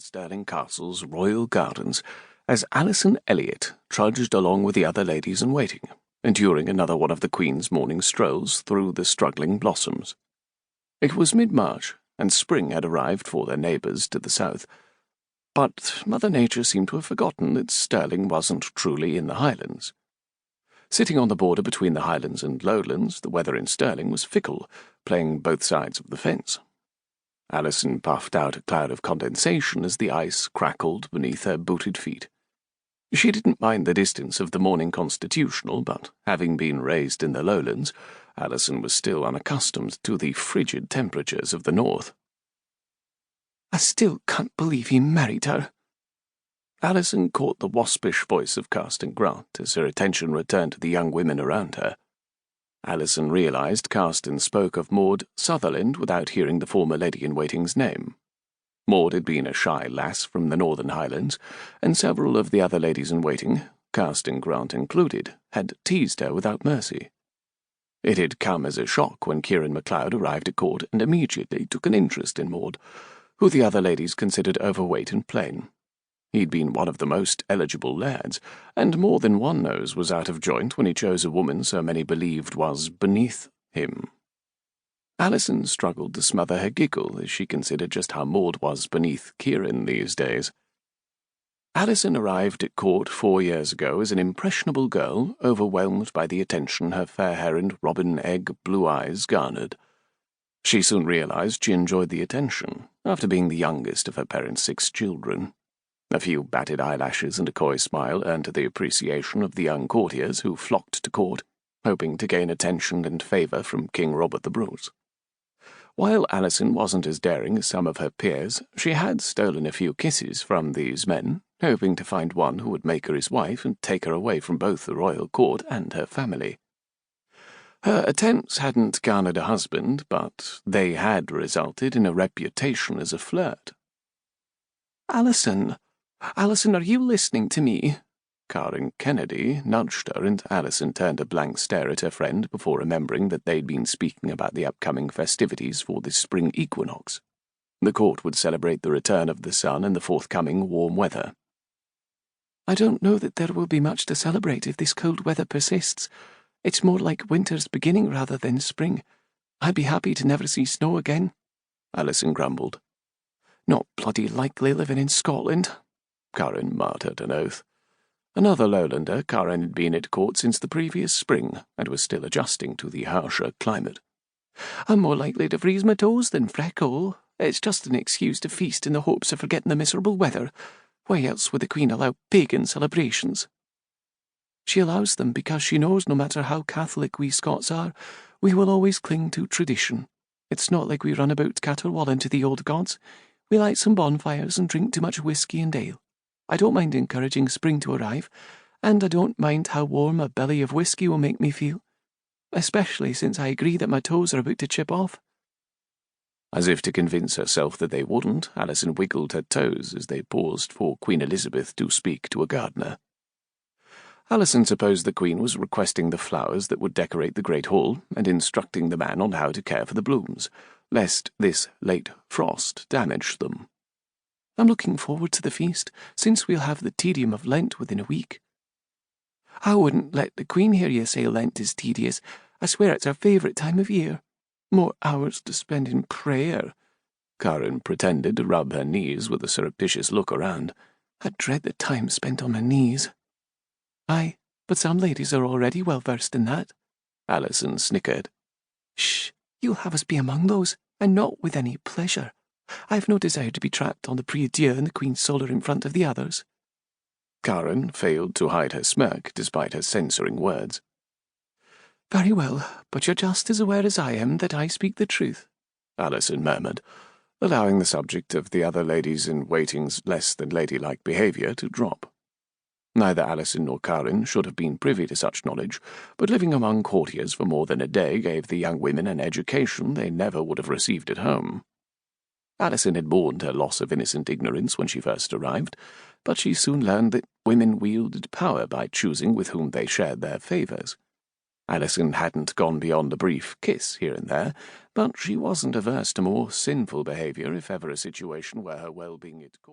Stirling Castle's royal gardens as Allyson Elliot trudged along with the other ladies-in-waiting, enduring another one of the Queen's morning strolls through the struggling blossoms. It was mid-March, and spring had arrived for their neighbours to the south, but Mother Nature seemed to have forgotten that Stirling wasn't truly in the Highlands. Sitting on the border between the Highlands and Lowlands, the weather in Stirling was fickle, playing both sides of the fence. Allyson puffed out a cloud of condensation as the ice crackled beneath her booted feet. She didn't mind the distance of the morning constitutional, but having been raised in the Lowlands, Allyson was still unaccustomed to the frigid temperatures of the north. "I still can't believe he married her." Allyson caught the waspish voice of Carston Grant as her attention returned to the young women around her. Allyson realised Carston spoke of Maud Sutherland without hearing the former lady-in-waiting's name. Maud had been a shy lass from the Northern Highlands, and several of the other ladies-in-waiting, Carston Grant included, had teased her without mercy. It had come as a shock when Kieran MacLeod arrived at court and immediately took an interest in Maud, who the other ladies considered overweight and plain. He'd been one of the most eligible lairds, and more than one nose was out of joint when he chose a woman so many believed was beneath him. Allyson struggled to smother her giggle as she considered just how Maud was beneath Kieran these days. Allyson arrived at court 4 years ago as an impressionable girl, overwhelmed by the attention her fair-hair and robin-egg blue eyes garnered. She soon realised she enjoyed the attention, after being the youngest of her parents' 6 children. A few batted eyelashes and a coy smile earned her the appreciation of the young courtiers who flocked to court, hoping to gain attention and favour from King Robert the Bruce. While Allyson wasn't as daring as some of her peers, she had stolen a few kisses from these men, hoping to find one who would make her his wife and take her away from both the royal court and her family. Her attempts hadn't garnered a husband, but they had resulted in a reputation as a flirt. Allyson, are you listening to me?" Karen Kennedy nudged her, and Allyson turned a blank stare at her friend before remembering that they'd been speaking about the upcoming festivities for the spring equinox. The court would celebrate the return of the sun and the forthcoming warm weather. "I don't know that there will be much to celebrate if this cold weather persists. It's more like winter's beginning rather than spring. I'd be happy to never see snow again," Allyson grumbled. "Not bloody likely living in Scotland," Karen muttered an oath. Another Lowlander, Karen had been at court since the previous spring, and was still adjusting to the harsher climate. "I'm more likely to freeze my toes than freckle. It's just an excuse to feast in the hopes of forgetting the miserable weather. Why else would the Queen allow pagan celebrations?" "She allows them because she knows no matter how Catholic we Scots are, we will always cling to tradition. It's not like we run about caterwauling to the old gods. We light some bonfires and drink too much whiskey and ale. I don't mind encouraging spring to arrive, and I don't mind how warm a belly of whiskey will make me feel, especially since I agree that my toes are about to chip off." As if to convince herself that they wouldn't, Allyson wiggled her toes as they paused for Queen Elizabeth to speak to a gardener. Allyson supposed the Queen was requesting the flowers that would decorate the Great Hall and instructing the man on how to care for the blooms, lest this late frost damage them. "I'm looking forward to the feast, since we'll have the tedium of Lent within a week." "I wouldn't let the Queen hear you say Lent is tedious. I swear it's our favourite time of year. More hours to spend in prayer." Karen pretended to rub her knees with a surreptitious look around. "I dread the time spent on my knees." "Aye, but some ladies are already well versed in that," Allyson snickered. "Shh, you'll have us be among those, and not with any pleasure. I've no desire to be trapped on the prie-dieu in the Queen's solar in front of the others." Karen failed to hide her smirk despite her censoring words. "Very well, but you're just as aware as I am that I speak the truth," Allyson murmured, allowing the subject of the other ladies-in-waiting's less-than-ladylike behaviour to drop. Neither Allyson nor Karen should have been privy to such knowledge, but living among courtiers for more than a day gave the young women an education they never would have received at home. Allyson had mourned her loss of innocent ignorance when she first arrived, but she soon learned that women wielded power by choosing with whom they shared their favours. Allyson hadn't gone beyond a brief kiss here and there, but she wasn't averse to more sinful behaviour if ever a situation where her well-being had called.